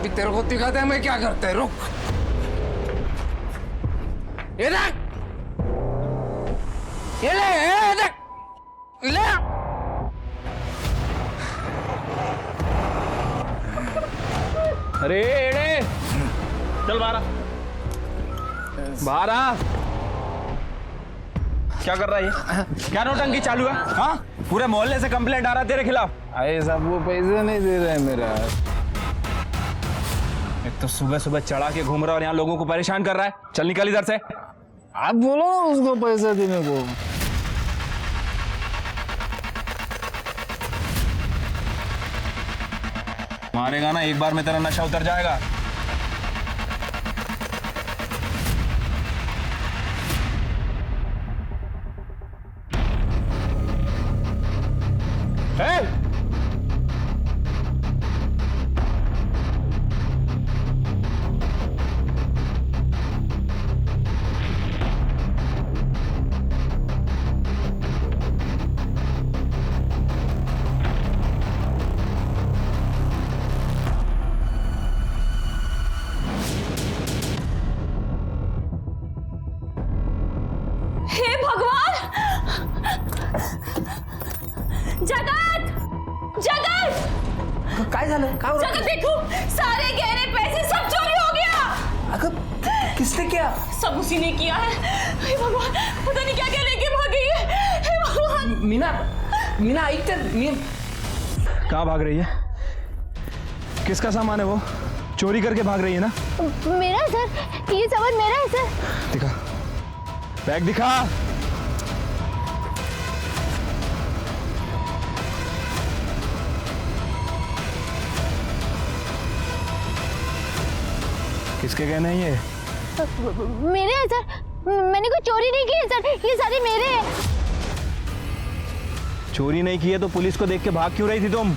अभी तेरे को दिखाते हैं मैं क्या करता है। रुक, ये देख, ये ले, ये देख, ले। अरे एड़े, चल बाहर आ, बाहर आ। क्या कर रहा है ये? क्या नौटंकी चालू है? हाँ, पूरे मोहल्ले से कंप्लेंट आ रहा है तेरे खिलाफ। अरे साहब वो पैसे नहीं दे रहे मेरा। एक तो सुबह सुबह चढ़ा के घूम रहा है और यहाँ लोगों को परेशान कर रहा है। चल निकल इधर से। आप बोलो ना उसको पैसा देने को। मारेगा ना एक बार में तेरा नशा उतर जाएगा। हे भगवान! जगत! जगत! काय झालं? काय जगत देखो, सारे गहने पैसे सब चोरी हो गया। अगं किसने किया? सब उसी ने किया है। हे भगवान, पता नहीं क्या क्या लेके भाग गई है। हे भगवान! मीना, मीना ऐक तर, कहाँ भाग रही है? किसका सामान है वो? चोरी करके भाग रही है ना? मेरा है सर, ये सामान मेरा है सर। दिखा, बैग दिखा। किसके गहने हैं ये? मेरे हैं सर, मैंने कोई चोरी नहीं की है सर, ये सारे मेरे हैं। चोरी नहीं की है तो पुलिस को देख के भाग क्यों रही थी तुम?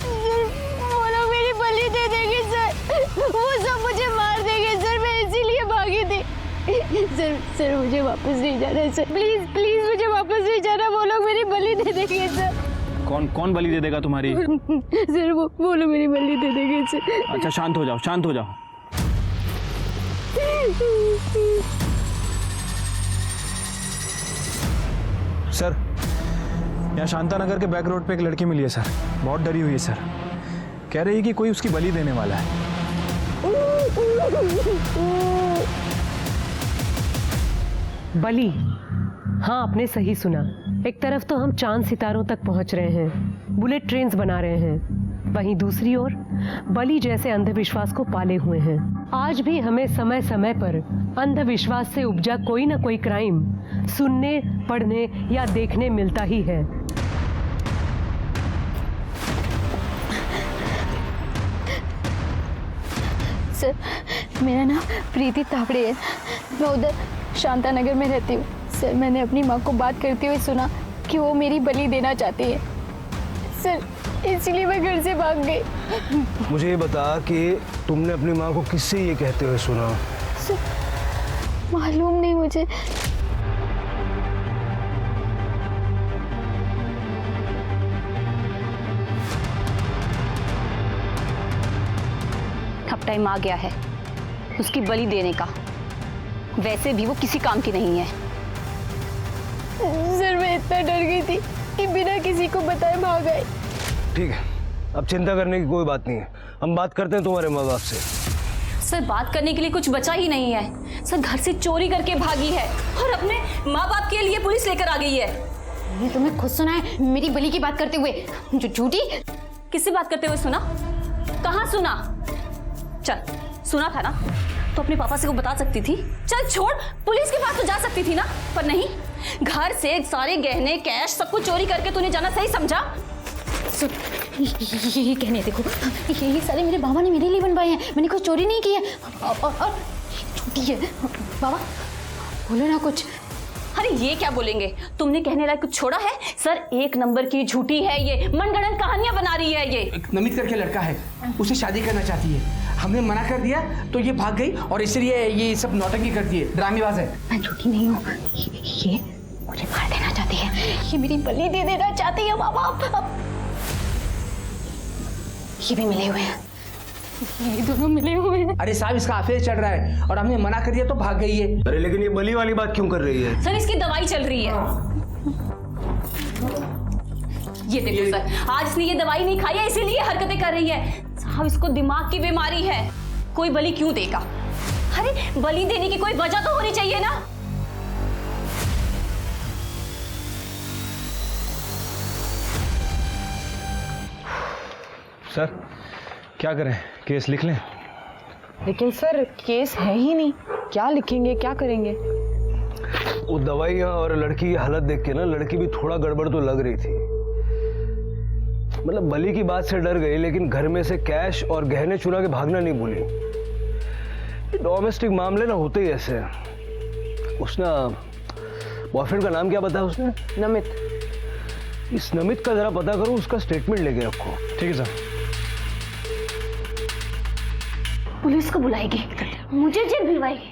वो लोग मेरी बलि दे देंगे सर, वो सब मुझे मार देंगे सर, मैं इसीलिए भागी थी। सर मुझे वापस नहीं जाना है सर, प्लीज प्लीज मुझे वापस नहीं जाना, वो लोग मेरी बलि दे देंगे सर। कौन कौन बलि दे देगा तुम्हारी? सर वो लोग मेरी बलि दे देंगे सर। अच्छा शांत हो जाओ, शांत हो जाओ। सर, यहाँ शांता नगर के बैक रोड पे एक लड़की मिली है सर, बहुत डरी हुई है सर, कह रही है कि कोई उसकी बलि देने वाला है। बलि? हाँ, आपने सही सुना। एक तरफ तो हम चांद सितारों तक पहुंच रहे हैं, बुलेट ट्रेन्स बना रहे हैं, वहीं दूसरी ओर बलि जैसे अंधविश्वास को पाले हुए हैं। आज भी हमें समय समय पर अंधविश्वास से उपजा कोई ना कोई क्राइम सुनने, पढ़ने या देखने मिलता ही है। सर मेरा नाम प्रीति तावड़े है, मैं उधर शांता नगर में रहती हूँ। सर मैंने अपनी माँ को बात करते हुए सुना कि वो मेरी बलि देना चाहती है सर, इसलिए मैं घर से भाग गई। मुझे ये बता कि तुमने अपनी माँ को किससे ये कहते हुए सुना? सर मालूम नहीं मुझे। अब टाइम आ गया है उसकी बलि देने का, वैसे भी वो किसी काम की नहीं है। सर मैं इतना डर गई थी कि बिना किसी को बताए भाग आई। ठीक है, अब चिंता करने की कोई बात नहीं है, हम बात करते हैं तुम्हारे माँ बाप से। सर बात करने के लिए कुछ बचा ही नहीं है। सर घर से चोरी करके भागी है और अपने माँ बाप के लिए पुलिस लेकर आ गई है। ये तुम्हें खुद सुना है मेरी बलि की बात करते हुए? जो झूठी। किससे बात करते हुए सुना? कहाँ सुना? चल सुना था ना तो अपने पापा से वो बता सकती थी। चल छोड़, पुलिस के पास तो जा सकती थी ना, पर नहीं, घर से सारे गहने कैश सब कुछ चोरी करके तूने जाना सही समझा। ये कहने देखो, ये सारे मेरे बाबा ने मेरे लिए बनवाए हैं, मैंने कोई चोरी नहीं की है। और झूठी है। बाबा बोलो ना कुछ। अरे ये क्या बोलेंगे, तुमने कहने लायक कुछ छोड़ा है? सर एक नंबर की झूठी है ये, मनगढ़ंत कहानियां बना रही है ये। एक नमित करके लड़का है, उसे शादी करना चाहती है, हमने मना कर दिया तो ये भाग गई और इसलिए ये सब नौटंकी करती है, ड्रामेबाज है। मैं झूठी नहीं हूँ, ये मुझे मार देना चाहती है, ये मेरी बलि दे देना चाहती है। बाबा ये भी मिले हुए हैं। ये दोनों मिले हुए हैं। अरे साहब, इसका अफेयर चल रहा है और हमने मना कर दिया तो भाग गई है। अरे लेकिन ये बली वाली बात क्यों कर रही है? सर इसकी दवाई चल रही है। ये देखो सर, आज इसने ये दवाई नहीं खाई है इसीलिए हरकतें कर रही है। साहब इसको दिमाग की बीमारी है। कोई बलि क्यों देगा? अरे बलि देने की कोई वजह तो होनी चाहिए ना। सर क्या करें, केस लिख लें? लेकिन सर केस है ही नहीं, क्या लिखेंगे, क्या करेंगे? वो दवाइयाँ और लड़की की हालत देख के ना लड़की भी थोड़ा गड़बड़ तो लग रही थी। मतलब बली की बात से डर गई लेकिन घर में से कैश और गहने चुरा के भागना नहीं भूली। डोमेस्टिक मामले ना होते ही ऐसे। उसने बॉयफ्रेंड का नाम क्या बताया उसने? नमित। इस नमित का जरा पता करो, उसका स्टेटमेंट लेके रखो। ठीक है सर। पुलिस को बुलाएगी, मुझे जेल भिजवाएगी।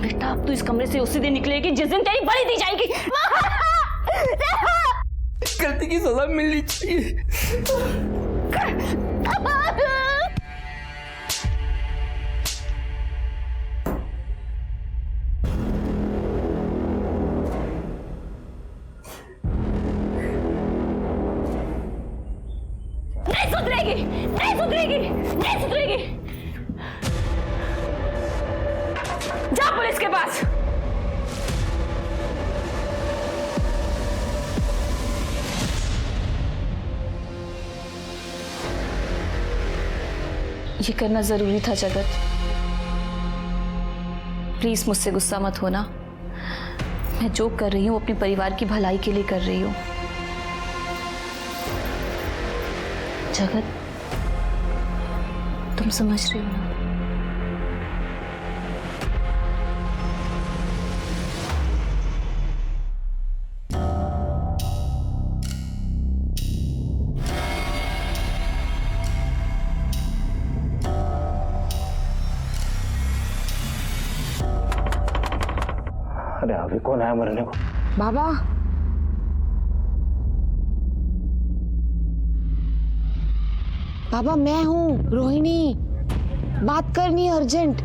बेटा अब तू इस कमरे से उसी दिन निकलेगी जिस दिन तेरी बलि दी जाएगी। गलती की सजा मिलनी चाहिए। नहीं सुधरेगी, नहीं सुधरेगी, नहीं सुधरेगी। जा पुलिस के पास। ये करना जरूरी था जगत। प्लीज मुझसे गुस्सा मत होना। मैं जो कर रही हूँ अपने परिवार की भलाई के लिए कर रही हूँ। जगत तुम समझ रही हो ना? अरे अभी कौन आया मरने को? बाबा बाबा मैं हूँ रोहिणी, बात करनी है अर्जेंट।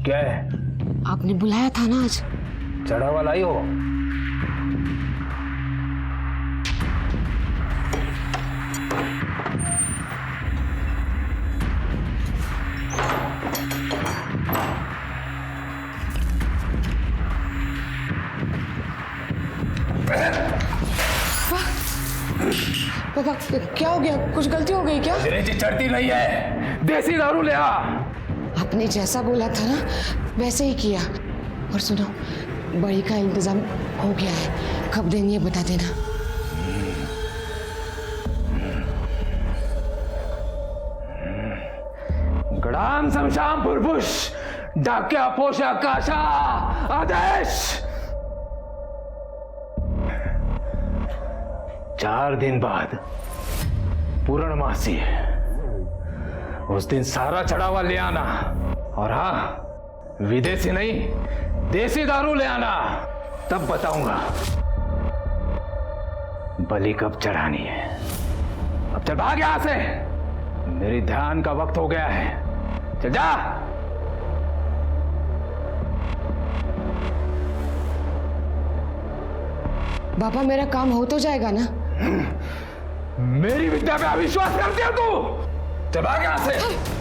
क्या है? आपने बुलाया था ना आज। चढ़ा वाला ही हो? पापा क्या हो गया, कुछ गलती हो गई क्या? चढ़ती नहीं है, देसी दारू ले आ। आपने जैसा बोला था ना वैसे ही किया। और सुनो, बड़ी का इंतजाम हो गया है, कब देनी है बता देना। गडाम समशाम पुरपुष डाक्या पोषा काशा आदेश। 4 दिन बाद पूर्णमासी, उस दिन सारा चढ़ावा ले आना। और हाँ, विदेशी नहीं देसी दारू ले आना, तब बताऊंगा बलि कब चढ़ानी है। अब चल भाग यहां से, मेरी ध्यान का वक्त हो गया है। चल जा। बाबा मेरा काम हो तो जाएगा ना? मेरी विद्या पे अविश्वास करती हो तू? चल भाग यहां से।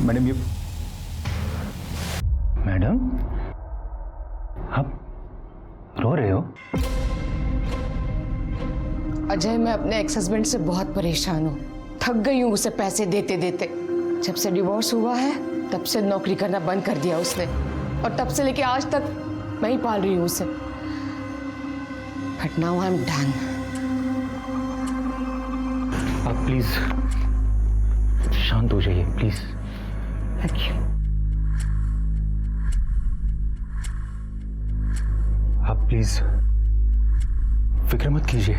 मैडम ये मैडम आप रो रहे हो? अजय, मैं अपने एक्स हस्बैंड से बहुत परेशान हूँ। थक गई हूँ उसे पैसे देते देते। जब से डिवोर्स हुआ है तब से नौकरी करना बंद कर दिया उसने, और तब से लेके आज तक मैं ही पाल रही हूँ उसे। But now I am done. आप प्लीज शांत हो जाइए प्लीज। Thank you. आप प्लीज फिक्र मत कीजिए।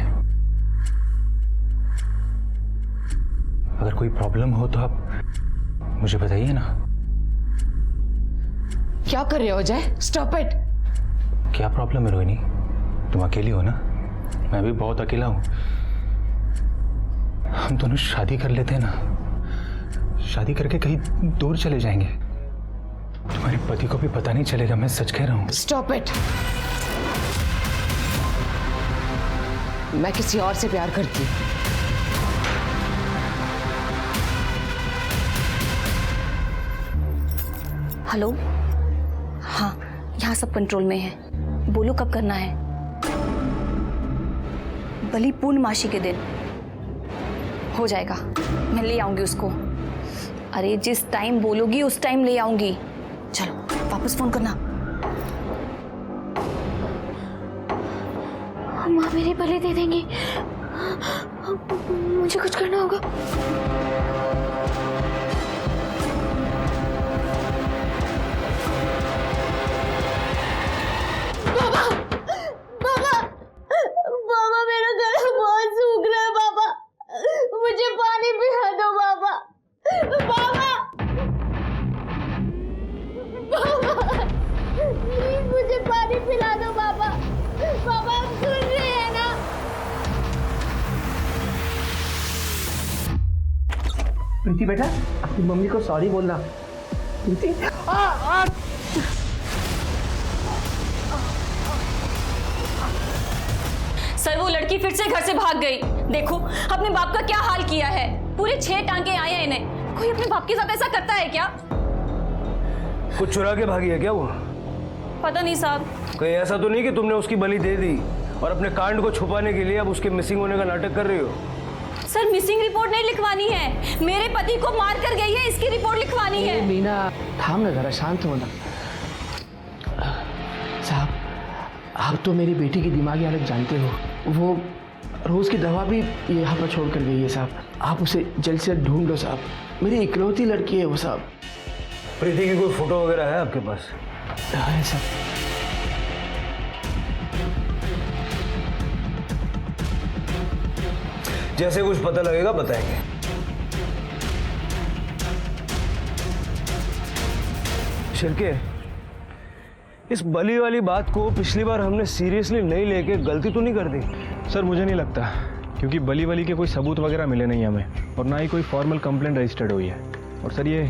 अगर कोई प्रॉब्लम हो तो आप मुझे बताइए ना। क्या कर रहे हो अजय? Stop it. क्या प्रॉब्लम है रोहिणी? तुम अकेली हो ना? मैं भी बहुत अकेला हूं। हम दोनों शादी कर लेते हैं ना, शादी करके कहीं दूर चले जाएंगे। तुम्हारे पति को भी पता नहीं चलेगा, मैं सच कह रहा हूं। Stop it. मैं किसी और से प्यार करती हूँ। हेलो, हाँ यहाँ सब कंट्रोल में है। बोलो कब करना है? बलि पूर्णमासी के दिन हो जाएगा, मैं ले आऊंगी उसको। अरे जिस टाइम बोलोगी उस टाइम ले आऊंगी। चलो वापस फोन करना। माँ मेरी बलि दे देंगी, मुझे कुछ करना होगा। बाबा, बाबा, बाबा मेरा गला बहुत सूख रहा है बाबा, मुझे पानी पिला दो बाबा। बाबा, बाबा, प्लीज मुझे पानी पिला दो बाबा। बाबा आप सुन रहे हैं ना? प्रीति बेटा, अपनी मम्मी को सॉरी बोलना। प्रीति, सर वो लड़की फिर से घर से भाग गई। देखो अपने बाप का क्या हाल किया है। पूरे 6 टांके आए हैं इन्हें। कोई अपने बाप के साथ ऐसा करता है क्या? कुछ चुरा के भागी है क्या वो? पता नहीं साहब। कहीं ऐसा तो नहीं कि तुमने उसकी बलि दे दी और अपने कांड को छुपाने के लिए अब उसके मिसिंग होने का नाटक कर रही हो? सर मिसिंग रिपोर्ट नहीं लिखवानी है, मेरे पति को मार कर गई है इसकी रिपोर्ट लिखवानी है। मीना थाम ना, जरा शांत होना। साहब, आप तो मेरी बेटी की दिमागी हालत जानते हो। वो रोज की दवा भी यहाँ पर छोड़ कर गई है साहब। आप उसे जल्द से जल्द ढूंढ लो साहब, मेरी इकलौती लड़की है वो साहब। प्रीति की कोई फोटो वगैरह है आपके पास? है साहब। जैसे कुछ पता लगेगा बताएंगे। शिरके, इस बलि वाली बात को पिछली बार हमने सीरियसली नहीं लेके गलती तो नहीं कर दी? सर मुझे नहीं लगता, क्योंकि बली वली के कोई सबूत वगैरह मिले नहीं हमें, और ना ही कोई फॉर्मल कंप्लेंट रजिस्टर्ड हुई है। और सर ये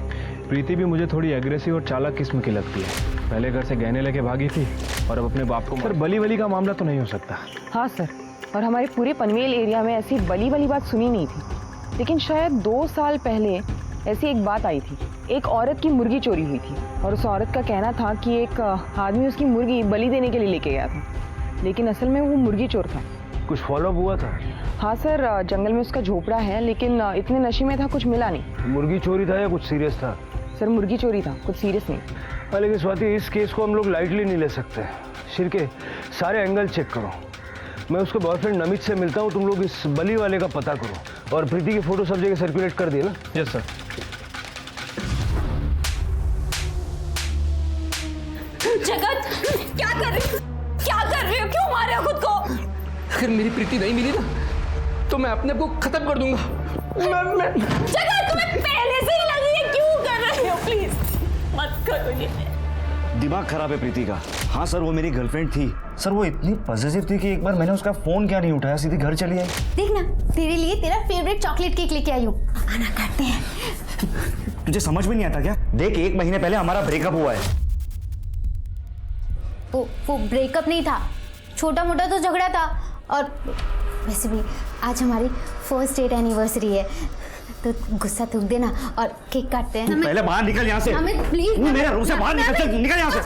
प्रीति भी मुझे थोड़ी एग्रेसिव और चालाक किस्म की लगती है। पहले घर से गहने लेके भागी थी और अब अपने बाप को। सर बली वली का मामला तो नहीं हो सकता। हाँ सर, और हमारे पूरे पनवेल एरिया में ऐसी बली वाली बात सुनी नहीं थी। लेकिन शायद 2 साल पहले ऐसी एक बात आई थी, एक औरत की मुर्गी चोरी हुई थी और उस औरत का कहना था कि एक आदमी उसकी मुर्गी बलि देने के लिए लेके गया था, लेकिन असल में वो मुर्गी चोर था। कुछ फॉलोअप हुआ था? हाँ सर, जंगल में उसका झोपड़ा है, लेकिन इतने नशे में था कुछ मिला नहीं। मुर्गी चोरी था या कुछ सीरियस था? सर मुर्गी चोरी था, कुछ सीरियस नहीं। लेकिन स्वाति, इस केस को हम लोग लाइटली नहीं ले सकते। शिरके, सारे एंगल चेक करो। मैं उसके बॉयफ्रेंड नमित से मिलता हूँ, तुम लोग इस बलि वाले का पता करो। और प्रीति की फोटो सब जगह सर्कुलेट कर दिए ना? Yes sir. जगत क्या कर रहे हो? क्या कर रहे हो? क्यों मार रहे हो खुद को? अगर मेरी प्रीति नहीं मिली ना तो मैं अपने आप को खत्म कर दूंगा। जगत तुम्हें पहले से ही लगी है, क्यों कर रहे हो? प्लीज मत करो ये। दिमाग खराब है प्रीति का। हाँ सर, वो मेरी गर्लफ्रेंड थी सर। वो इतनी पॉजिटिव थी कि एक बार मैंने उसका फोन क्या नहीं उठाया, सीधे घर चली आई। देखना, तेरे लिए तेरा फेवरेट चॉकलेट केक लेके आई हूँ। आना काटते हैं। तुझे समझ में नहीं आता क्या? देख, 1 महीने पहले हमारा ब्रेकअप हुआ है। वो ब्रेकअप नहीं था, छोटा मोटा तो झगड़ा था। और वैसे भी आज हमारी फर्स्ट डेट एनिवर्सरी है, तो गुस्सा थूक देना और केक काटते हैं। पहले बाहर निकल यहाँ से। हमें प्लीज मेरे रूम से बाहर निकल, चल निकल यहाँ से।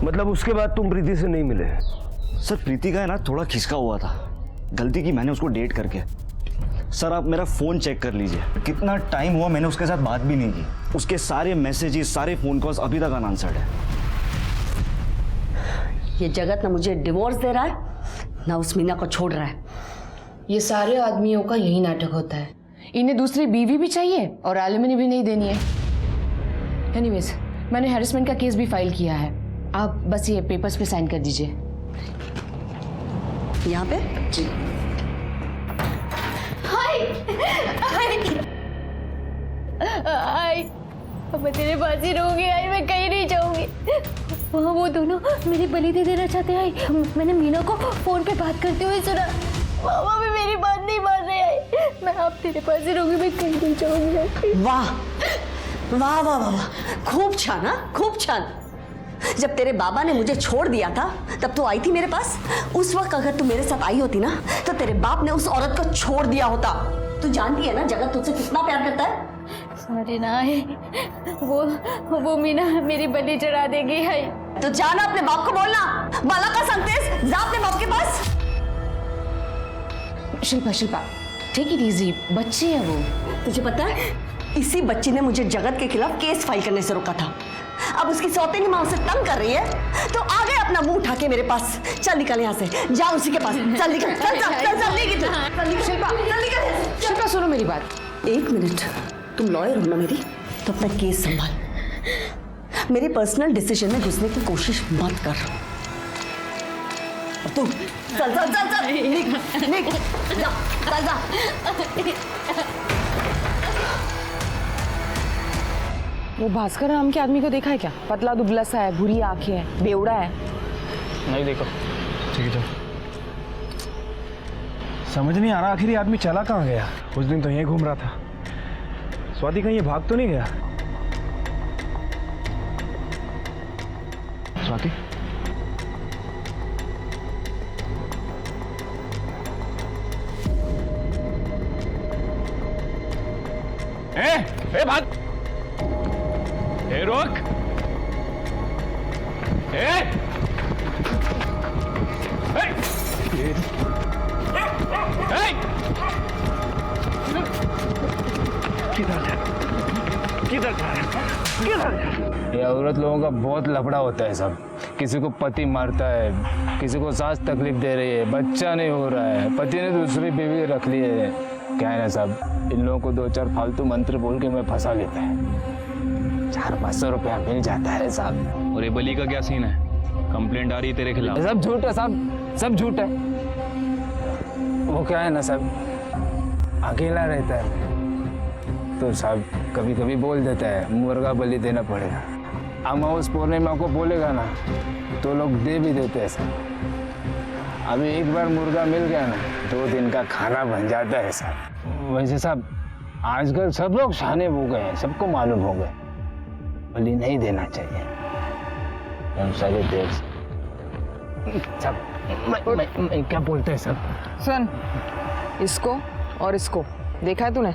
मतलब उसके बाद तुम प्रीति से नहीं मिले? सर प्रीति का है ना थोड़ा खिसका हुआ था, गलती की मैंने उसको डेट करके। सर आप मेरा फ़ोन चेक कर लीजिए, कितना टाइम हुआ मैंने उसके साथ बात भी नहीं की। उसके सारे मैसेजेस, सारे फ़ोन कॉल्स अभी तक अनआंसर्ड है। ये जगत ना मुझे डिवोर्स दे रहा है, ना उस मीना को छोड़ रहा है। ये सारे आदमियों का यही नाटक होता है, इन्हें दूसरी बीवी भी चाहिए और एलिमनी भी नहीं देनी है। एनीवेज, मैंने हैरेसमेंट का केस भी फाइल किया है, आप बस ये पेपर्स पे साइन कर दीजिए। यहाँ पे जी। आई मैं तेरे पास ही रहूंगी। आई मैं कहीं नहीं जाऊंगी। वो दोनों मेरी बलि दे देना चाहते हैं। आई मैंने मीना को फोन पे बात करते हुए सुना। मामा भी मेरी बात नहीं मान रहे। आई मैं अब तेरे पास ही रहूंगी, मैं कहीं नहीं जाऊंगी। वाह वाह वाह वाह, खूब छान, हाँ खूब छान। जब तेरे बाबा ने मुझे छोड़ दिया था तब तो आई थी मेरे पास। उस वक्त अगर तू मेरे साथ आई होती ना तो तेरे बाप ने उस औरत को छोड़ दिया होता। तू जानती है ना जगत तुझसे कितना प्यार करता है। अरे ना आई, वो मीना मेरी बलि चढ़ा देगी। आई तो जाना अपने बाप को बोलना, बाला का संदेश जा अपने बाप के पास। शिल्पा टेक इट इजी, बच्चे है वो। तुझे पता है इसी बच्ची ने मुझे जगत के खिलाफ केस फाइल करने से रोका था। अब उसकी सौतेली माँ उसे तंग कर रही है तो आ गए अपना मुंह उठा के मेरे पास। चल निकल यहाँ से, जा उसी के पास, चल निकल, चल शिल्पा सुनो मेरी बात। एक मिनट, तुम लॉयर हो ना मेरी, तो अपना केस संभाल। मेरे पर्सनल डिसीजन में घुसने की कोशिश मत कर। तू चल चल चल चल, निक जा, चल जा। वो भास्कर नाम के आदमी को देखा है क्या? पतला दुबला सा है, भूरी आंखें है, बेवड़ा है। नहीं देखो। ठीक है, समझ नहीं आ रहा आखिर ये आदमी चला कहाँ गया। उस दिन तो यहीं घूम रहा था। स्वाति कहीं ये भाग तो नहीं गया? स्वाति ए भाग, ए रोक, ये औरत लोगों का बहुत लफड़ा होता है सब। किसी को पति मारता है, किसी को सास तकलीफ दे रही है, बच्चा नहीं हो रहा है, पति ने दूसरी बीवी रख ली है। क्या है ना साहब, इन लोगों को 2-4 फालतू मंत्र बोल के मैं फंसा लेता है। 400-500 रुपया मिल जाता है साहब। और ये बली का क्या सीन है? कंप्लेंट आ रही है तेरे खिलाफ? सब झूठ है साहब, सब झूठ है। वो क्या है ना साहब, अकेला रहता है तो साहब कभी कभी बोल देता है मुर्गा बलि देना पड़ेगा। अमावस पूर्णिमा को बोलेगा ना तो लोग दे भी देते हैं साहब। अभी एक बार मुर्गा मिल गया ना 2 दिन का खाना बन जाता है साहब। वैसे साहब आजकल सब लोग शाने हो गए हैं, सबको मालूम हो गए बलि नहीं देना चाहिए। हम सारे देर सब मैं क्या बोलते हैं सब। सुन, इसको और इसको देखा है तूने?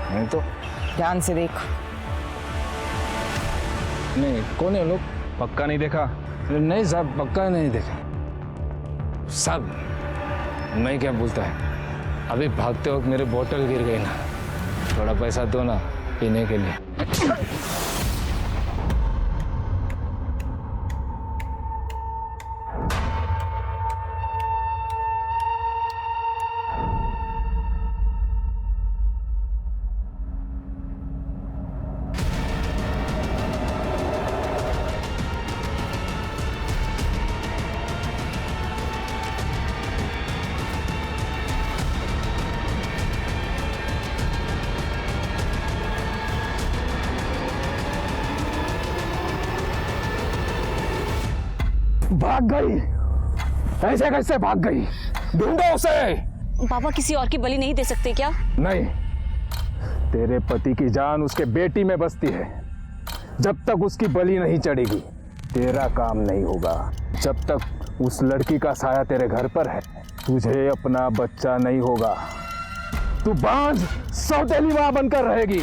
नहीं तो ध्यान से देख। नहीं, कौन है लोग? पक्का नहीं देखा? नहीं साहब, पक्का नहीं देखा साहब। मैं क्या बोलता है, अभी भागते वक्त मेरे बोतल गिर गई ना, थोड़ा पैसा दो ना पीने के लिए। भाग गई? ऐसे कैसे भाग गई? ढूंढो उसे। पापा किसी और की बलि नहीं दे सकते क्या? नहीं, तेरे पति की जान उसके बेटी में बसती है। जब तक उसकी बलि नहीं चढ़ेगी तेरा काम नहीं होगा। जब तक उस लड़की का साया तेरे घर पर है तुझे अपना बच्चा नहीं होगा। तू बांझ सौतेली मां बनकर रहेगी।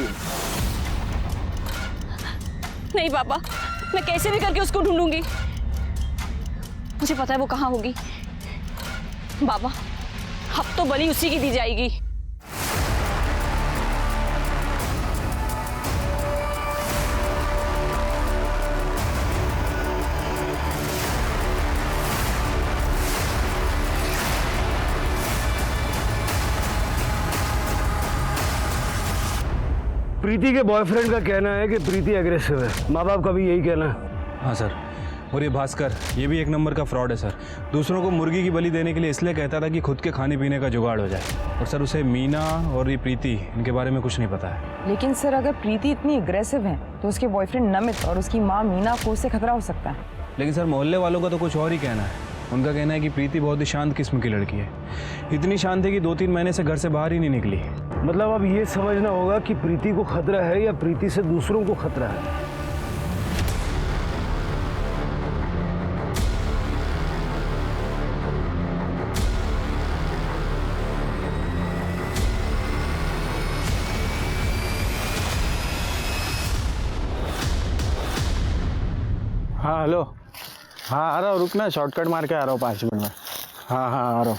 नहीं पापा, मैं कैसे भी करके उसको ढूंढूंगी। मुझे पता है वो कहाँ होगी। बाबा अब तो बलि उसी की दी जाएगी। प्रीति के बॉयफ्रेंड का कहना है कि प्रीति एग्रेसिव है, माँ बाप का भी यही कहना है। हाँ सर, और ये भास्कर, ये भी एक नंबर का फ्रॉड है सर। दूसरों को मुर्गी की बलि देने के लिए इसलिए कहता था कि खुद के खाने पीने का जुगाड़ हो जाए। और सर उसे मीना और ये प्रीति, इनके बारे में कुछ नहीं पता है। लेकिन सर अगर प्रीति इतनी अग्रेसिव है तो उसके बॉयफ्रेंड नमित और उसकी माँ मीना को उससे खतरा हो सकता है। लेकिन सर मोहल्ले वालों का तो कुछ और ही कहना है। उनका कहना है कि प्रीति बहुत ही शांत किस्म की लड़की है, इतनी शांत है कि 2-3 महीने से घर से बाहर ही नहीं निकली। मतलब अब ये समझना होगा कि प्रीति को खतरा है या प्रीति से दूसरों को खतरा है। हाँ हेलो, हाँ आ रहा हूँ, रुकना, शॉर्टकट मार के आ रहा हूँ 5 मिनट में। हाँ हाँ आ रहा हूँ।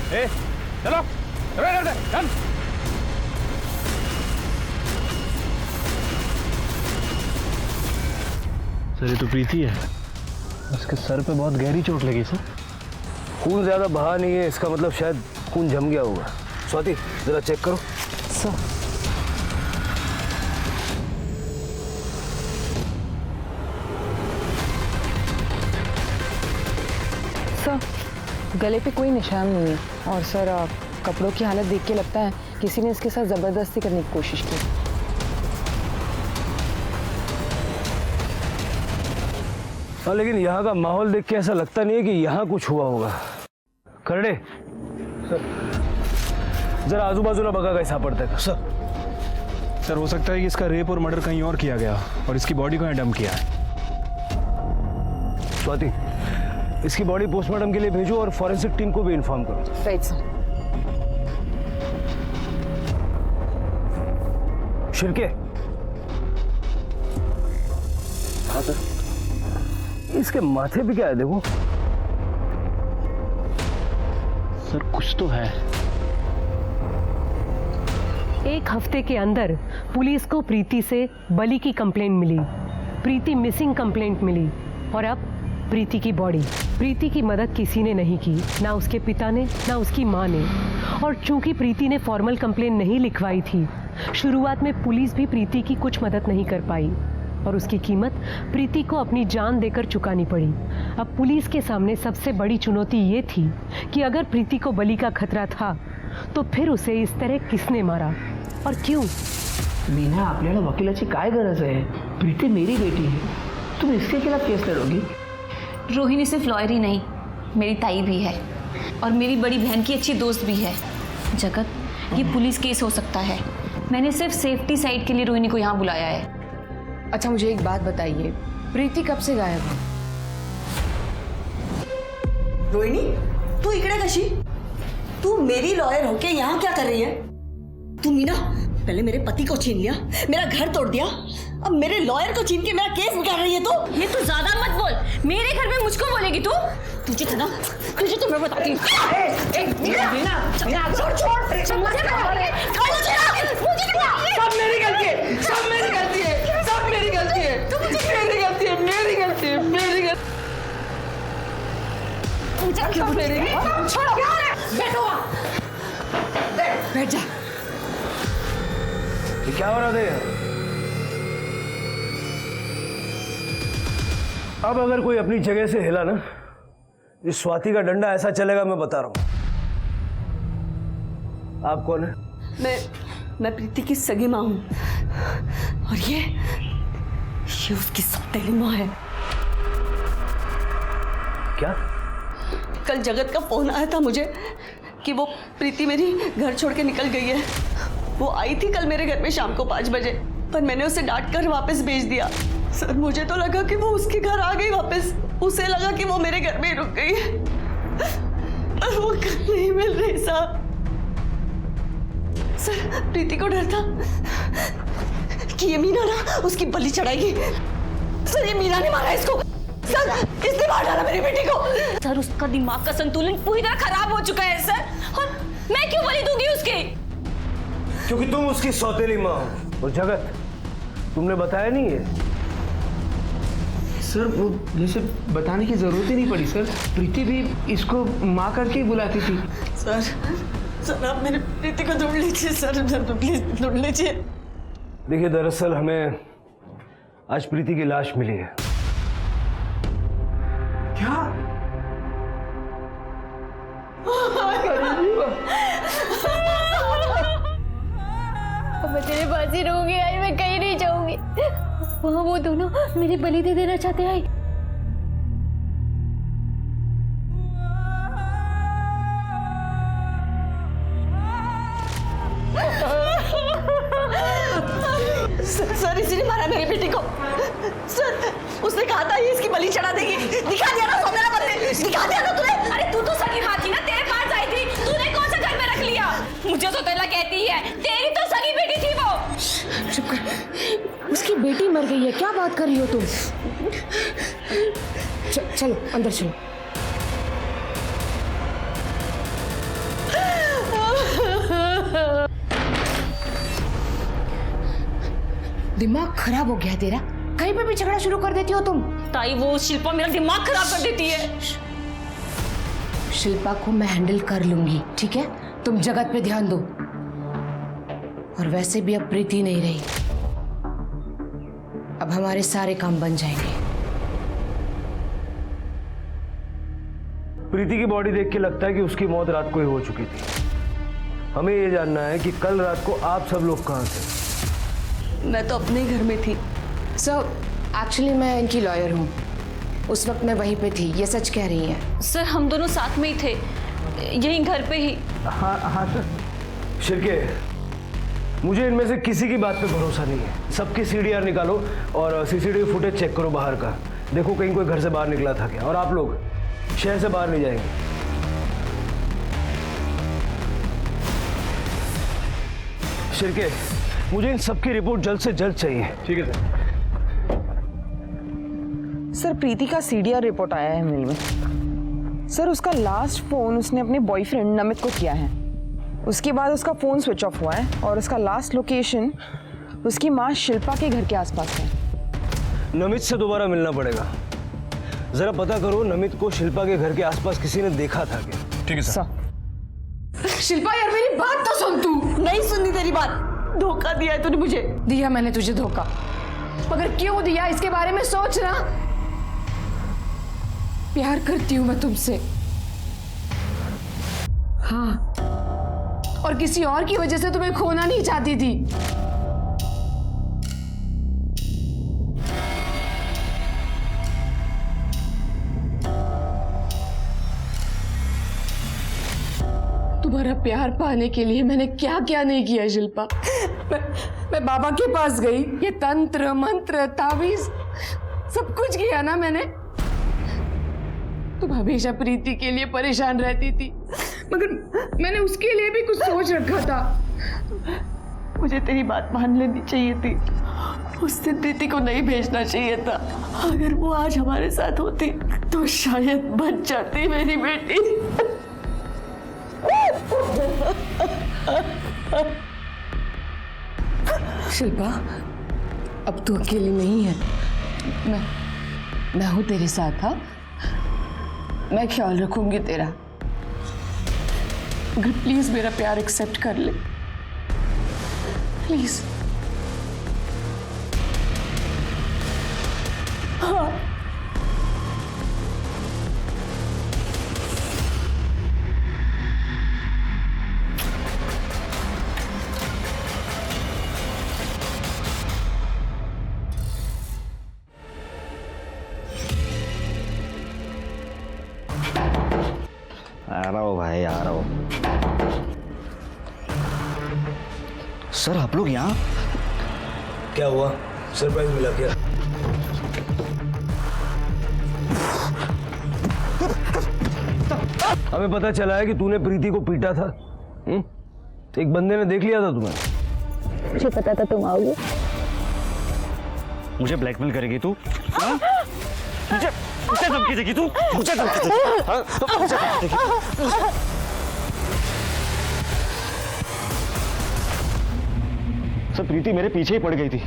ए, चलो चल। सर ये तो प्रीति है, उसके सर पे बहुत गहरी चोट लगी सर। खून ज्यादा बहा नहीं है, इसका मतलब शायद खून जम गया होगा। स्वाति जरा चेक करो। सर गले पे कोई निशान नहीं है और सर कपड़ों की हालत देख के लगता है किसी ने इसके साथ जबरदस्ती करने की कोशिश की। हाँ लेकिन यहाँ का माहौल देख के ऐसा लगता नहीं है कि यहाँ कुछ हुआ होगा। खरडे जरा आजू बाजूला बघा काही सापडतंय का? सर हो सकता है कि इसका रेप और मर्डर कहीं और किया गया और इसकी बॉडी को यहाँ डंप किया है। स्वाति इसकी बॉडी पोस्टमार्टम के लिए भेजो और फॉरेंसिक टीम को भी इन्फॉर्म करो। Right sir. शिरके। हाँ सर। इसके माथे पे क्या है देखो? सर कुछ तो है। 1 हफ्ते के अंदर पुलिस को प्रीति से बलि की कंप्लेंट मिली, प्रीति मिसिंग कंप्लेंट मिली और अब प्रीति की बॉडी। प्रीति की मदद किसी ने नहीं की, ना उसके पिता ने ना उसकी माँ ने। और चूंकि प्रीति ने फॉर्मल कंप्लेंट नहीं लिखवाई थी, शुरुआत में पुलिस भी प्रीति की कुछ मदद नहीं कर पाई और उसकी कीमत प्रीति को अपनी जान देकर चुकानी पड़ी। अब पुलिस के सामने सबसे बड़ी चुनौती ये थी कि अगर प्रीति को बलि का खतरा था तो फिर उसे इस तरह किसने मारा और क्यों? मीना आपल्याला वकिलाची काय गरज आहे? प्रीति मेरी बेटी है, तुम इसके खिलाफ केस लड़ोगी? रोहिणी सिर्फ लॉयर ही नहीं, मेरी ताई भी है और मेरी बड़ी बहन की अच्छी दोस्त भी है। जगत, ये पुलिस केस हो सकता है। मैंने सिर्फ सेफ्टी साइड के लिए रोहिणी को यहाँ बुलाया है। अच्छा मुझे एक बात बताइए, प्रीति कब से गायब है? रोहिणी तू इकडे कशी? तू मेरी लॉयर होके यहाँ क्या कर रही है? तू मीना पहले मेरे पति को छीन लिया, मेरा घर तोड़ दिया, अब मेरे लॉयर को छीन के मेरा केस निकाल रही है तू। ये तू ज्यादा मत बोल, मेरे घर में मुझको बोलेगी तू? तुझे था ना, तुझे तो मैं बताती हूँ। सब मेरी गलती है, सब मेरी गलती है, सब मेरी गलती है, मेरी गलती है, मेरी गलती है, मेरी गलती। क्यों मेरी? छोड़ो, बैठो, बैठ जा। ये क्या हो रहा था? अब अगर कोई अपनी जगह से हिला ना, इस स्वाति का डंडा ऐसा चलेगा, मैं बता रहा हूं। आप कौन है? मैं प्रीति की सगी माँ हूं और ये उसकी सौतेली माँ है। क्या? कल जगत का फोन आया था मुझे कि वो प्रीति मेरी घर छोड़ के निकल गई है। वो आई थी कल मेरे घर में शाम को 5 बजे, पर मैंने उसे डांट कर वापस भेज दिया। सर मुझे तो लगा कि वो उसके घर आ गई वापस, उसे लगा कि वो मेरे घर में ही रुक गई है, पर वो घर नहीं मिल रही साहब। सर प्रीति को डर था कि ये मीना ना उसकी बलि चढ़ाएगी। सर ये मीना ने मारा इसको। सर इसने मार डाला मेरी बेटी को। सर उसका दिमाग का संतुलन पूरी तरह खराब हो चुका है सर, और मैं क्यों बलि दूंगी उसके? क्योंकि तुम उसकी सौतेली माँ हो। और जगत, तुमने बताया नहीं है? सर वो जैसे बताने की जरूरत ही नहीं पड़ी सर, प्रीति भी इसको माँ करके ही बुलाती थी। सर आप मेरी प्रीति को ढूंढ लीजिए सर, प्लीज ढूंढ लीजिए। देखिए, दरअसल हमें आज प्रीति की लाश मिली है। क्या? अब मैं तेरे पास ही रहूंगी आई, मैं कहीं नहीं जाऊंगी। वहाँ वो दोनों मेरी बलि दे देना चाहते हैं। सर इसी ने मारा मेरी बेटी को। सर उसने कहा था ये इसकी बलि चढ़ा देगी। दिखा दिया ना मेरा बदले, दिखा दिया ना तूने। अरे तू तो सगी माँ थी ना, तेरे पास आई थी, तूने कौन सा घर में रख लिया? मुझे सौतेला कहती है, तेरी तो सगी बेटी थी वो। चुप कर, उसकी बेटी मर गई है, क्या बात कर रही हो तुम? चलो अंदर चलो। दिमाग खराब हो गया तेरा, कहीं पे भी झगड़ा शुरू कर देती हो तुम। ताई वो शिल्पा मेरा दिमाग खराब कर देती है। शिल्पा को मैं हैंडल कर लूंगी, ठीक है? तुम जगत पे ध्यान दो। और वैसे भी अब प्रीति नहीं रही, अब हमारे सारे काम बन जाएंगे। प्रीति की बॉडी देख के लगता है कि उसकी मौत रात को ही हो चुकी थी। हमें ये जानना है कि कल रात को आप सब लोग कहाँ थे? मैं तो अपने घर में थी। सर एक्चुअली मैं इनकी लॉयर हूँ, उस वक्त मैं वहीं पे थी, ये सच कह रही हैं। सर हम दोनों साथ में ही थे, यहीं घर पे ही। हाँ सर। शिरके, मुझे इनमें से किसी की बात पे भरोसा नहीं है। सबकी सीडीआर निकालो और सीसीटीवी फुटेज चेक करो बाहर का। देखो कहीं कोई घर से बाहर निकला था क्या। और आप लोग शहर से बाहर नहीं जाएंगे। शिरके, मुझे इन सबकी रिपोर्ट जल्द से जल्द चाहिए। ठीक है सर। प्रीति का सीडीआर रिपोर्ट आया है मेल में। सर उसका लास्ट फोन उसने अपने बॉयफ्रेंड नमित को किया है, उसके बाद उसका फोन स्विच ऑफ हुआ है और उसका लास्ट लोकेशन उसकी माँ शिल्पा के घर के आसपास है। नमित से दोबारा मिलना पड़ेगा। जरा पता करो नमित को शिल्पा के घर के आसपास किसी ने देखा था क्या? ठीक है सर। शिल्पा यार मेरी बात तो सुन। तू नहीं सुननी तेरी बात। धोखा दिया है तूने मुझे। दिया मैंने तुझे धोखा, मगर क्यों दिया इसके बारे में सोच ना। प्यार करती हूं मैं तुमसे, हाँ, और किसी और की वजह से तुम्हें खोना नहीं चाहती थी। तुम्हारा प्यार पाने के लिए मैंने क्या क्या नहीं किया शिल्पा। मैं बाबा के पास गई, ये तंत्र मंत्र तावीज सब कुछ किया ना मैंने। तुम हमेशा प्रीति के लिए परेशान रहती थी, मगर मैंने उसके लिए भी कुछ सोच रखा था। मुझे तेरी बात मान लेनी चाहिए थी, उस दिन प्रीति को नहीं भेजना चाहिए था। अगर वो आज हमारे साथ होती तो शायद बच जाती मेरी बेटी। शिल्पा अब तू अकेली नहीं है, मैं हूं तेरे साथ। हाँ, मैं ख्याल रखूंगी तेरा। अगर प्लीज मेरा प्यार एक्सेप्ट कर ले, प्लीज। हाँ आ रहा हो भाई, आ रहा हो। सर आप लोग यहाँ? क्या हुआ? सरप्राइज मिला क्या? हमें पता चला है कि तूने प्रीति को पीटा था। एक बंदे ने देख लिया था तुम्हें। मुझे पता था तुम आओगे। मुझे ब्लैकमेल करेगी तू? हाँ? मुझे मुझे धमकी देगी तू? मुझे धमकी देगी? हाँ? मुझे धमकी देगी? सर प्रीति मेरे पीछे ही पड़ गई थी,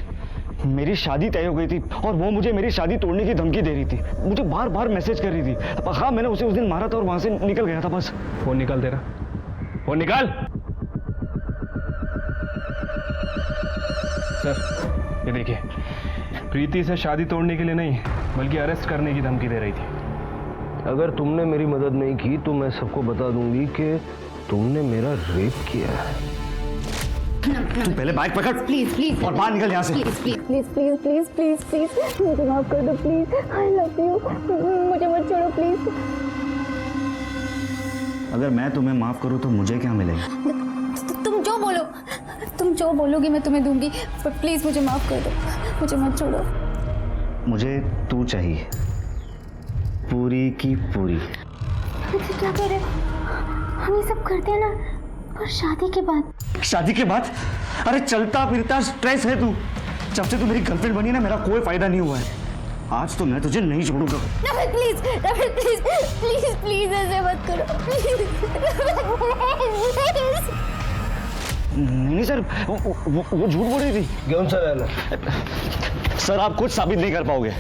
मेरी शादी तय हो गई थी और वो मुझे मेरी शादी तोड़ने की धमकी दे रही थी, मुझे बार बार मैसेज कर रही थी। हाँ मैंने उसे उस दिन मारा था और वहां से निकल गया था बस। फोन निकाल तेरा, फोन निकाल। सर ये देखिए, प्रीति से शादी तोड़ने के लिए नहीं बल्कि अरेस्ट करने की धमकी दे रही थी। अगर तुमने मेरी मदद नहीं की तो मैं सबको बता दूंगी कि तुमने मेरा रेप किया है। तू पहले बाइक पकड़ प्लीज प्लीज और बाहर निकल यहाँ से। Please please please please please please please मुझे माफ कर दो प्लीज। आई लव यू, मुझे मत छोड़ो प्लीज। अगर मैं तुम्हें माफ करूँ तो मुझे क्या मिलेगा? तुम जो बोलोगी मैं तुम्हें दूंगी, पर प्लीज मुझे माफ कर दो, मुझे मत छोड़ो। मुझे तू चाहिए, पूरी की पूरी। क्या कह रहे हो? हम ये सब करते हैं ना, और शादी के बाद? शादी के बाद? अरे चलता फिरता स्ट्रेस है तू। जब से तू मेरी गर्लफ्रेंड बनी ना, मेरा कोई फायदा नहीं हुआ है। आज तो मैं तुझे नहीं छोड़ूंगा। प्लीज प्लीज प्लीज प्लीज ऐसे मत करो प्लीज। नहीं सर, वो झूठ बोल रही थी। कौन सा रहना? सर आप कुछ साबित नहीं कर पाओगे,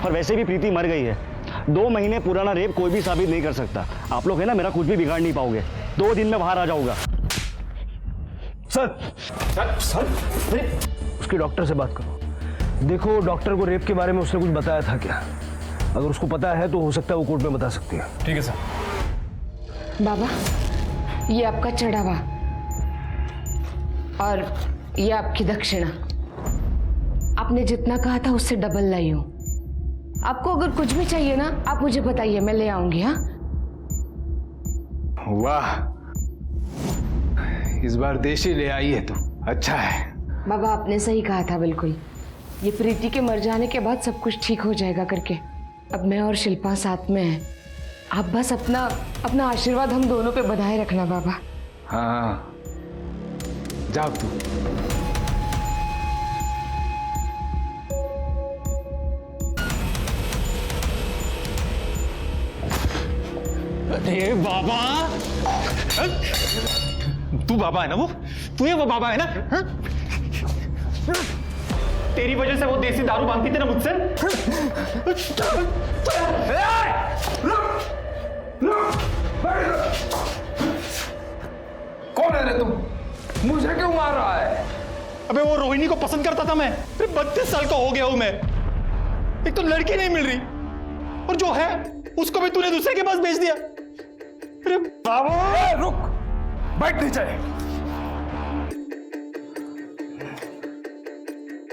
और वैसे भी प्रीति मर गई है। 2 महीने पुराना रेप कोई भी साबित नहीं कर सकता। आप लोग है ना, मेरा कुछ भी बिगाड़ नहीं पाओगे। 2 दिन में बाहर आ जाऊंगा। सर सर सर उसके डॉक्टर से बात करो। देखो डॉक्टर को रेप के बारे में उसने कुछ बताया था क्या? अगर उसको पता है तो हो सकता है वो कोर्ट में बता सकती है। ठीक है सर। बाबा, ये आपका चढ़ावा और ये आपकी दक्षिणा। आपने जितना कहा था उससे डबल लाई हूं। आपको अगर कुछ भी चाहिए ना, आप मुझे बताइए, मैं ले आऊंगी। हाँ वाह, इस बार देशी ले आई है तू, अच्छा है। बाबा आपने सही कहा था बिल्कुल। ये प्रीति के मर जाने के बाद सब कुछ ठीक हो जाएगा करके। अब मैं और शिल्पा साथ में हैं। आप बस अपना आशीर्वाद हम दोनों पे बनाए रखना बाबा। हाँ जाओ तू। अरे बाबा, तू बाबा है ना? तू वो बाबा है ना? हा? तेरी वजह से वो देसी दारू मांगती थी ना मुझसे। कौन है रे तुम? मुझे क्यों मार रहा है? अबे वो रोहिणी को पसंद करता था मैं। 32 साल का हो गया हूं मैं। एक तो लड़की नहीं मिल रही, और जो है उसको भी तूने दूसरे के पास भेज दिया। अरे बाबू रुक, बैठ नीचे।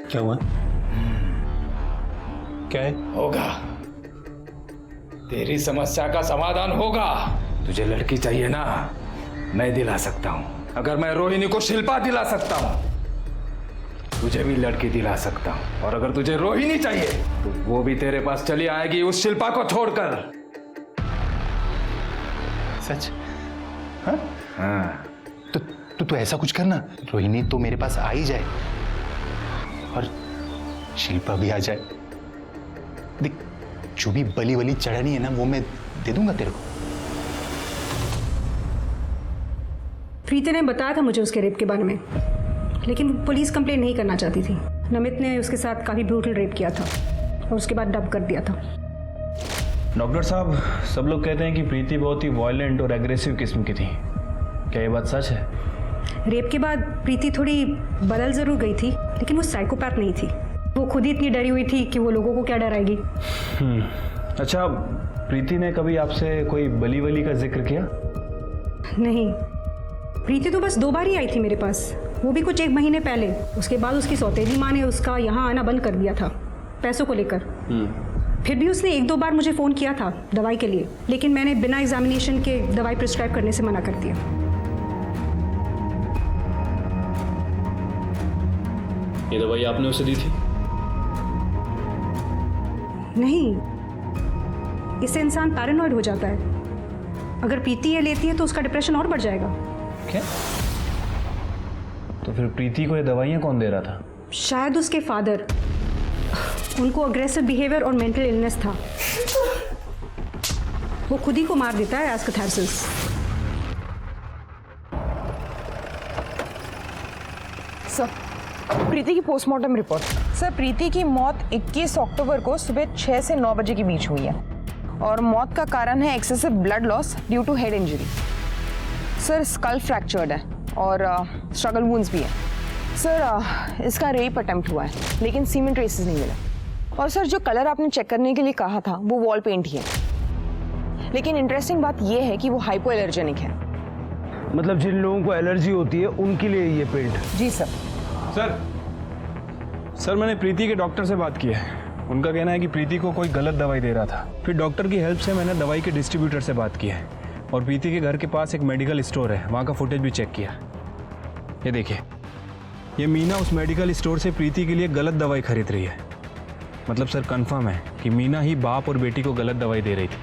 क्या हुआ? क्या है? होगा, तेरी समस्या का समाधान होगा। तुझे लड़की चाहिए ना, मैं दिला सकता हूं। अगर मैं रोहिणी को शिल्पा दिला सकता हूं, तुझे भी लड़की दिला सकता हूं। और अगर तुझे रोहिणी चाहिए तो वो भी तेरे पास चली आएगी, उस शिल्पा को छोड़कर। सच? हाँ? हाँ। तो ऐसा कुछ करना, रोहिणी तो मेरे पास आ ही जाए और शिल्पा भी आ जाए। देख, जो भी बली वली चढ़ानी है ना, वो मैं दे दूंगा तेरे को। प्रीति ने बताया था मुझे उसके रेप के बारे में, लेकिन वो पुलिस कंप्लेंट नहीं करना चाहती थी। नमित ने उसके साथ काफ़ी ब्रूटल रेप किया था और उसके बाद डब कर दिया था। डॉक्टर साहब, सब लोग कहते हैं कि प्रीति बहुत ही वायलेंट और एग्रेसिव किस्म की थी। क्या ये बात सच है? रेप के बाद प्रीति थोड़ी बदल ज़रूर गई थी, लेकिन वो साइकोपैथ नहीं थी। वो खुद ही इतनी डरी हुई थी कि वो लोगों को क्या डराएगी। अच्छा, प्रीति ने कभी आपसे कोई बली वली का जिक्र किया? नहीं, प्रीति तो बस 2 बार ही आई थी मेरे पास, वो भी कुछ 1 महीने पहले। उसके बाद उसकी सौतेली माँ ने उसका यहाँ आना बंद कर दिया था पैसों को लेकर। फिर भी उसने 1-2 बार मुझे फ़ोन किया था दवाई के लिए, लेकिन मैंने बिना एग्जामिनेशन के दवाई प्रिस्क्राइब करने से मना कर दिया। ये दवाई आपने उसे दी थी? नहीं, इससे इंसान पैरानॉइड हो जाता है। अगर प्रीति ये लेती है तो उसका डिप्रेशन और बढ़ जाएगा। क्या? तो फिर प्रीति को ये दवाइयाँ कौन दे रहा था? शायद उसके फादर। उनको अग्रेसिव बिहेवियर और मेंटल इलनेस था। वो खुद ही को मार देता है एज कैथारसिस। सर, प्रीति की पोस्टमार्टम रिपोर्ट। सर, प्रीति की मौत 21 अक्टूबर को सुबह 6 से 9 बजे के बीच हुई है और मौत का कारण है excessive blood loss due to head injury. Sir, skull fractured है और स्ट्रगल वुंड्स भी है। सर, इसका रेप अटेम्प्ट हुआ है लेकिन सीमेंट ट्रेसेस नहीं मिला। और सर, जो कलर आपने चेक करने के लिए कहा था वो वॉल पेंट ही है, लेकिन इंटरेस्टिंग बात यह है कि वो हाइपो एलर्जेनिक है। मतलब जिन लोगों को एलर्जी होती है उनके लिए ये पेंट? जी सर। सर मैंने प्रीति के डॉक्टर से बात की है। उनका कहना है कि प्रीति को कोई गलत दवाई दे रहा था। फिर डॉक्टर की हेल्प से मैंने दवाई के डिस्ट्रीब्यूटर से बात की है और प्रीति के घर के पास एक मेडिकल स्टोर है, वहाँ का फुटेज भी चेक किया। ये देखिए, ये मीना उस मेडिकल स्टोर से प्रीति के लिए गलत दवाई खरीद रही है। मतलब सर कंफर्म है कि मीना ही बाप और बेटी को गलत दवाई दे रही थी।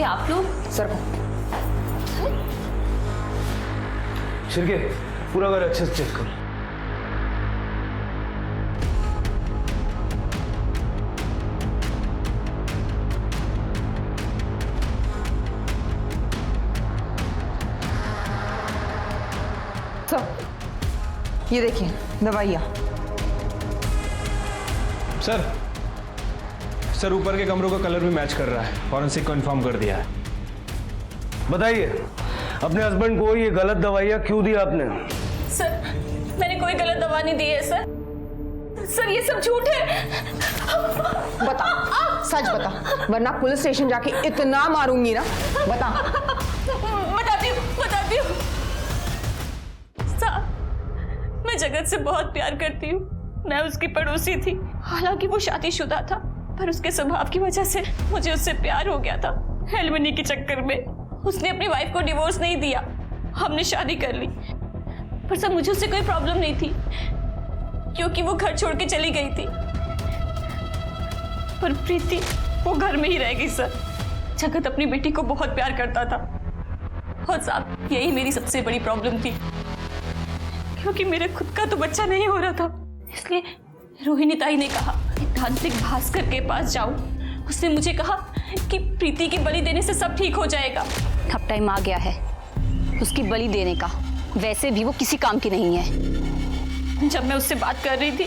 आप लोग सर शिरके, पूरा घर अच्छे से चेक कर। सर, ये देखिए दवाइयाँ। सर ऊपर के कमरों का कलर भी मैच कर रहा है। फॉरेंसिक को इन्फॉर्म कर दिया है। बताइए, अपने हस्बैंड को ये गलत दवाइयाँ क्यों दी आपने? सर, मैंने कोई गलत दवा नहीं दी है सर। सर, ये सब झूठ है। बता, सच बता, वरना पुलिस स्टेशन जाके इतना मारूंगी ना। बता। बताती हूँ। साहब, मैं जगत से बहुत प्यार करती हूँ। मैं उसकी पड़ोसी थी। हालांकि वो शादीशुदा था, पर उसके स्वभाव की वजह से मुझे उससे प्यार हो गया था। एलिमनी के चक्कर में उसने अपनी वाइफ को डिवोर्स नहीं दिया। हमने शादी कर ली, पर सर मुझे उससे कोई प्रॉब्लम नहीं थी क्योंकि वो घर छोड़ के चली गई थी। पर प्रीति वो घर में ही रह गई सर। जगत अपनी बेटी को बहुत प्यार करता था और साहब यही मेरी सबसे बड़ी प्रॉब्लम थी, क्योंकि मेरे खुद का तो बच्चा नहीं हो रहा था। इसलिए रोहिणी ताई ने कहा कि तांत्रिक भास्कर के पास जाऊं। उसने मुझे कहा कि प्रीति की बलि देने से सब ठीक हो जाएगा। अब टाइम आ गया है उसकी बलि देने का। वैसे भी वो किसी काम की नहीं है। जब मैं उससे बात कर रही थी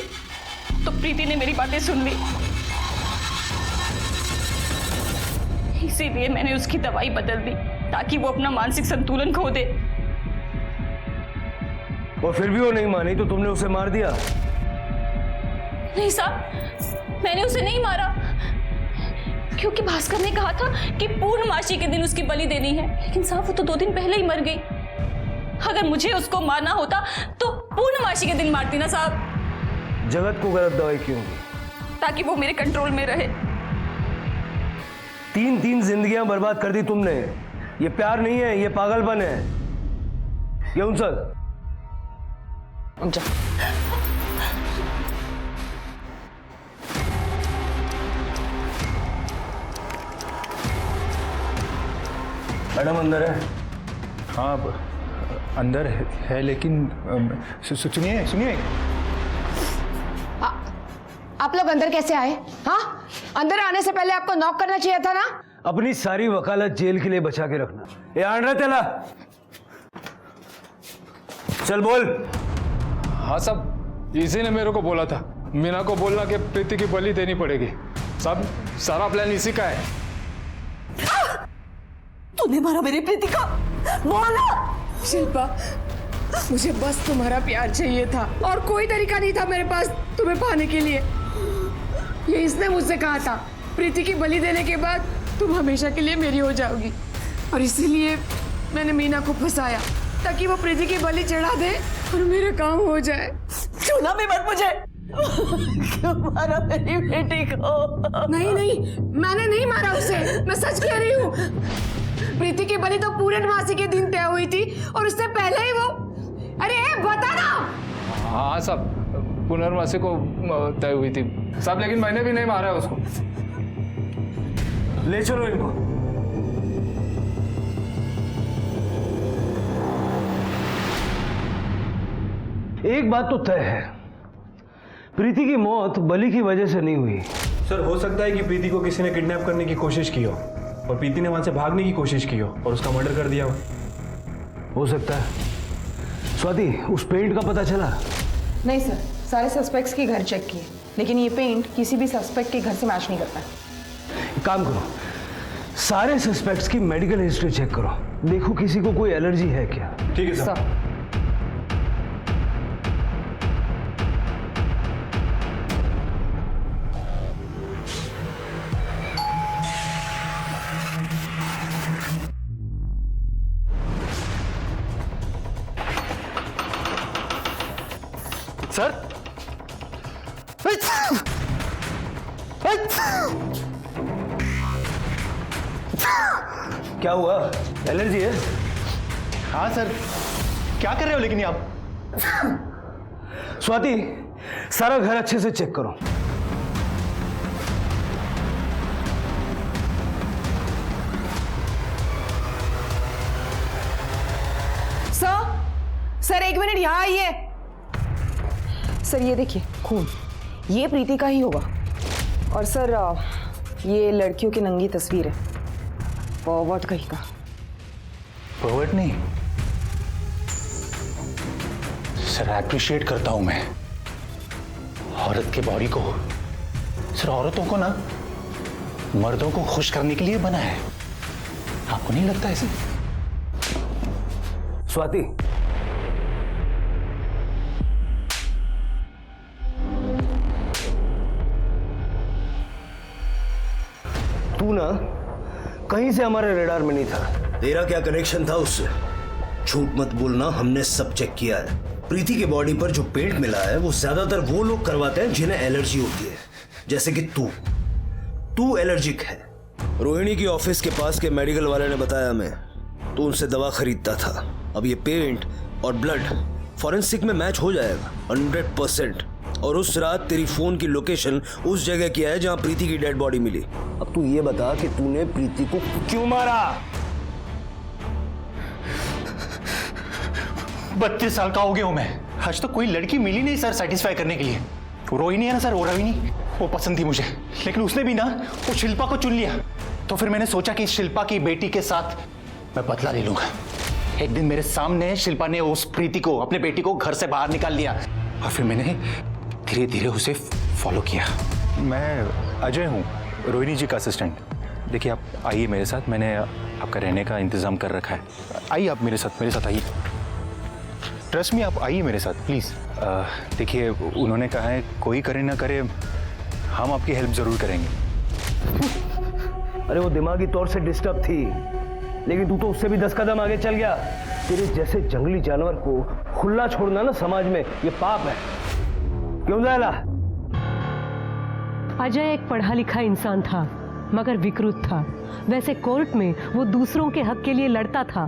तो प्रीति ने मेरी बातें सुन ली। इसीलिए मैंने उसकी दवाई बदल दी ताकि वो अपना मानसिक संतुलन खो दे। और फिर भी वो नहीं मानी तो तुमने उसे मार दिया? नहीं साहब, मैंने उसे नहीं मारा, क्योंकि भास्कर ने कहा था कि पूर्णमासी के दिन उसकी बलि देनी है। लेकिन साहब वो तो 2 दिन पहले ही मर गई। अगर मुझे उसको मारना होता तो पूर्णमासी के दिन मारती ना साहब। जगत को गलत दवाई क्यों? ताकि वो मेरे कंट्रोल में रहे। 3 जिंदगियां बर्बाद कर दी तुमने। ये प्यार नहीं है, ये पागलपन है। क्यों सर? मैडम अंदर है? हाँ अंदर है लेकिन सुनिए। आप लोग अंदर कैसे आए? हाँ, अंदर आने से पहले आपको नॉक करना चाहिए था ना। अपनी सारी वकालत जेल के लिए बचा के रखना। ये आन रहा तेला, चल बोल। हाँ साहब, इसी ने मेरे को बोला था। मीना को बोलना कि प्रीति की बलि देनी पड़ेगी। साहब सारा प्लान इसी का है। तूने मारा मेरी प्रीति का? बोला। शिल्पा, मुझे बस तुम्हारा प्यार चाहिए था और कोई तरीका नहीं था मेरे पास तुम्हें पाने के लिए। ये इसने मुझसे कहा था, प्रीति की बलि देने के बाद तुम हमेशा के लिए मेरी हो जाओगी। और इसीलिए मैंने मीना को फंसाया ताकि वो प्रीति की बलि चढ़ा दे और मेरा काम हो जाए। छूना भी मत मुझे। क्यों मारा मेरी बेटी को? नहीं, मैंने नहीं मारा उसे। मैं सच कह रही हूँ। प्रीति की बलि तो पूर्णमासी के दिन तय हुई थी और उससे पहले ही वो। अरे बता ना। हाँ साहब, पुनर्मासी को तय हुई थी साहब, लेकिन मैंने भी नहीं मारा उसको। ले चलो इनको। एक बात तो तय है, प्रीति की मौत बलि की वजह से नहीं हुई। सर हो सकता है कि प्रीति को किसी ने किडनैप करने की कोशिश की हो और प्रीति ने वहां से भागने की कोशिश की हो और उसका मर्डर कर दिया हो सकता है। स्वाति, उस पेंट का पता चला? नहीं सर, सारे सस्पेक्ट्स के घर चेक किए, लेकिन ये पेंट किसी भी सस्पेक्ट के घर से मैच नहीं करता। एक काम करो, सारे सस्पेक्ट्स की मेडिकल हिस्ट्री चेक करो, देखो किसी को कोई एलर्जी है क्या। ठीक है सर। सर, क्या हुआ? एलर्जी है? हाँ सर, क्या कर रहे हो लेकिन आप? स्वाति, सारा घर अच्छे से चेक करो। सर एक मिनट यहाँ आइए। सर ये देखिए खून, ये प्रीति का ही होगा। और सर ये लड़कियों की नंगी तस्वीर है, फॉरवर्ड कहीं का। फॉरवर्ड नहीं सर, एप्रिशिएट करता हूं मैं औरत के बॉडी को। सर औरतों को ना मर्दों को खुश करने के लिए बना है, आपको नहीं लगता ऐसे? स्वाति, तू ना कहीं से हमारे रेडार में नहीं था। तेरा क्या कनेक्शन था उससे? झूठ मत बोलना, हमने सब चेक किया है। प्रीति के बॉडी पर जो पेंट मिला है वो ज्यादातर वो लोग करवाते हैं जिन्हें एलर्जी होती है, जैसे कि तू एलर्जिक है। रोहिणी की ऑफिस के पास के मेडिकल वाले ने बताया हमें, तो उनसे दवा खरीदता था। अब ये पेंट और ब्लड फॉरेंसिक में मैच हो जाएगा 100%। और उस रात तेरी फोन की लोकेशन उस जगह की है जहां प्रीति की डेड बॉडी मिली। अब तू ये बता कि तूने प्रीति को क्यों मारा? 32 साल का हो गया हूं मैं, आज तो कोई लड़की मिली नहीं सर सेटिस्फाई करने के लिए। रोहिणी है ना सर, वो रोहिणी, वो पसंद थी मुझे, लेकिन उसने भी ना वो शिल्पा को चुन लिया। तो फिर मैंने सोचा कि शिल्पा की बेटी के साथ मैं बदला ले लूंगा। एक दिन मेरे सामने शिल्पा ने उस प्रीति को, अपने बेटी को घर से बाहर निकाल लिया और फिर मैंने धीरे धीरे उसे फॉलो किया। मैं अजय हूँ, रोहिणी जी का असिस्टेंट। देखिए आप आइए मेरे साथ, मैंने आपका रहने का इंतजाम कर रखा है। आइए आप मेरे साथ आइए, ट्रस्ट मी, आप आइए मेरे साथ प्लीज़। देखिए उन्होंने कहा है कोई करे ना करे, हम आपकी हेल्प ज़रूर करेंगे। अरे वो दिमागी तौर से डिस्टर्ब थी, लेकिन तू तो उससे भी 10 कदम आगे चल गया। तेरे जैसे जंगली जानवर को खुला छोड़ना ना समाज में ये पाप है। क्यों ज़ायला? अजय एक पढ़ा लिखा इंसान था, मगर विकृत था। वैसे कोर्ट में वो दूसरों के हक के लिए लड़ता था,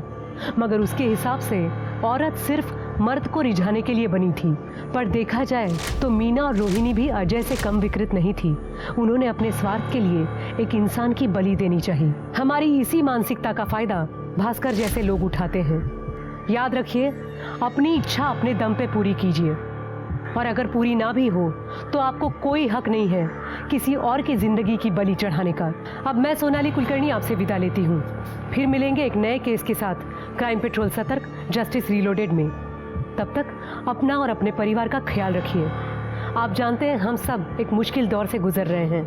मगर उसके हिसाब से औरत सिर्फ मर्द को रिझाने के लिए बनी थी। पर देखा जाए तो मीना और रोहिणी भी अजय से कम विकृत नहीं थी। उन्होंने अपने स्वार्थ के लिए एक इंसान की बलि देनी चाहिए। हमारी इसी मानसिकता का फायदा भास्कर जैसे लोग उठाते हैं। याद रखिए, अपनी इच्छा अपने दम पे पूरी कीजिए, और अगर पूरी ना भी हो तो आपको कोई हक नहीं है किसी और की जिंदगी की बलि चढ़ाने का। अब मैं सोनाली कुलकर्णी आपसे विदा लेती हूँ। फिर मिलेंगे एक नए केस के साथ क्राइम पेट्रोल सतर्क, जस्टिस रीलोडेड में। तब तक अपना और अपने परिवार का ख्याल रखिए। आप जानते हैं हम सब एक मुश्किल दौर से गुजर रहे हैं।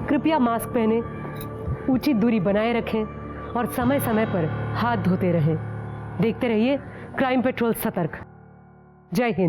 कृपया मास्क पहने, उचित दूरी बनाए रखें और समय समय पर हाथ धोते रहें। देखते रहिए क्राइम पेट्रोल सतर्क। जय हिंद।